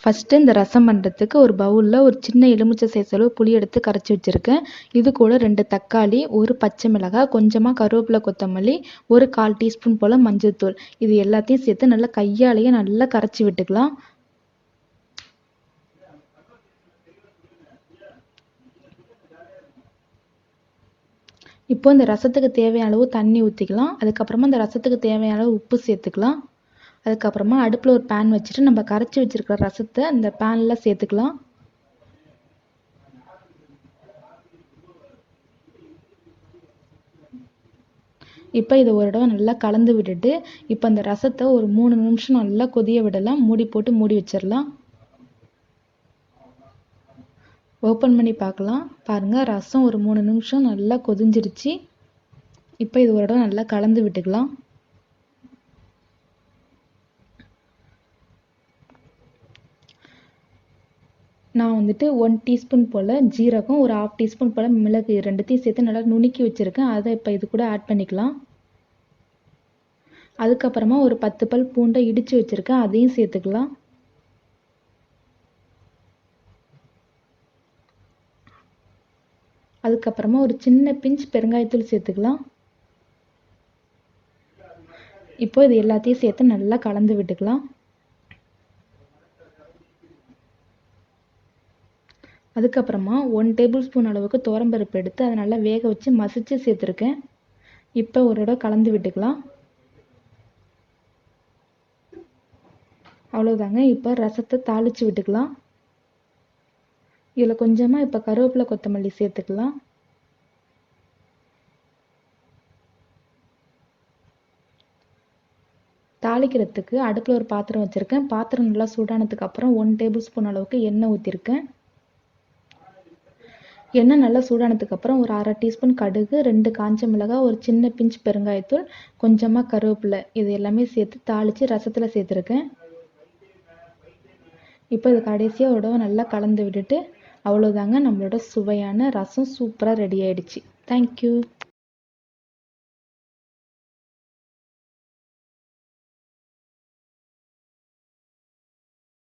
First இந்த ரசம் பண்ணுறதுக்கு ஒரு பவுலில் ஒரு சின்ன எலுமிச்சை சைஸ் அளவு புளி எடுத்து கரைச்சி வச்சுருக்கேன். இது கூட 2 தக்காளி, ஒரு பச்சை மிளகாய், கொஞ்சமாக கருவேப்பிலை கொத்தமல்லி, ஒரு 1/4 டீஸ்பூன் போல் மஞ்சள்தூள், இது எல்லாத்தையும் சேர்த்து நல்லா கையாலேயே நல்லா கரைச்சி விட்டுக்கலாம். இப்போ இந்த ரசத்துக்கு தேவையான அளவு தண்ணி ஊற்றிக்கலாம். அதுக்கப்புறமா இந்த ரசத்துக்கு தேவையான அளவு உப்பு சேர்த்துக்கலாம். அதுக்கப்புறமா அடுப்பில் ஒரு பேன் வச்சுட்டு நம்ம கரைச்சி வச்சுருக்கிற ரசத்தை இந்த பேனில் சேர்த்துக்கலாம். இப்போ இதை ஒரு தடவை நல்லா கலந்து விட்டுட்டு இப்போ அந்த ரசத்தை ஒரு 3 நிமிஷம் நல்லா கொதிய விடலாம். மூடி போட்டு மூடி வச்சிடலாம். ஓப்பன் பண்ணி பார்க்கலாம். பாருங்கள், ரசம் ஒரு 3 நிமிஷம் நல்லா கொதிஞ்சிருச்சு. இப்போ இது ஒரு தடவை நல்லா கலந்து விட்டுக்கலாம். நான் வந்துட்டு 1 டீஸ்பூன் போல் ஜீரகம், ஒரு 1/2 டீஸ்பூன் போல் மிளகு, ரெண்டுத்தையும் சேர்த்து நல்லா நுணுக்கி வச்சுருக்கேன். அதை இப்போ இது கூட ஆட் பண்ணிக்கலாம். அதுக்கப்புறமா ஒரு 10 பல் பூண்டை இடித்து வச்சுருக்கேன், அதையும் சேர்த்துக்கலாம். அதுக்கப்புறமா ஒரு சின்ன பிஞ்ச் பெருங்காயத்தூள் சேர்த்துக்கலாம். இப்போ இது எல்லாத்தையும் சேர்த்து நல்லா கலந்து விட்டுக்கலாம். அதுக்கப்புறமா 1 டேபிள் ஸ்பூன் அளவுக்கு துவரம்பருப்பு எடுத்து அதை நல்லா வேக வச்சு மசிச்சு சேர்த்துருக்கேன். இப்போ ஒரு தடவை கலந்து விட்டுக்கலாம். அவ்வளோதாங்க. இப்போ ரசத்தை தாளித்து விட்டுக்கலாம். இதில் கொஞ்சமாக இப்போ கருவேப்பிலை கொத்தமல்லி சேர்த்துக்கலாம். தாளிக்கிறதுக்கு அடுப்பில் ஒரு பாத்திரம் வச்சுருக்கேன். பாத்திரம் நல்லா சூடானதுக்கு அப்புறம் 1 டேபிள் ஸ்பூன் அளவுக்கு எண்ணெய் ஊற்றிருக்கேன். எண்ணெய் நல்லா சூடானதுக்கப்புறம் ஒரு 1/2 டீஸ்பூன் கடுகு, 2 காஞ்ச மிளகாய், ஒரு சின்ன பிஞ்ச் பெருங்காயத்தூள், கொஞ்சமாக கருவேப்பிலை, இது எல்லாமே சேர்த்து தாளித்து ரசத்தில் சேர்த்துருக்கேன். இப்போ இது கடைசியாக ஒரு தடவை நல்லா கலந்து விட்டுட்டு அவ்வளோதாங்க, நம்மளோட சுவையான ரசம் சூப்பராக ரெடி ஆயிடுச்சு. தேங்க்யூ.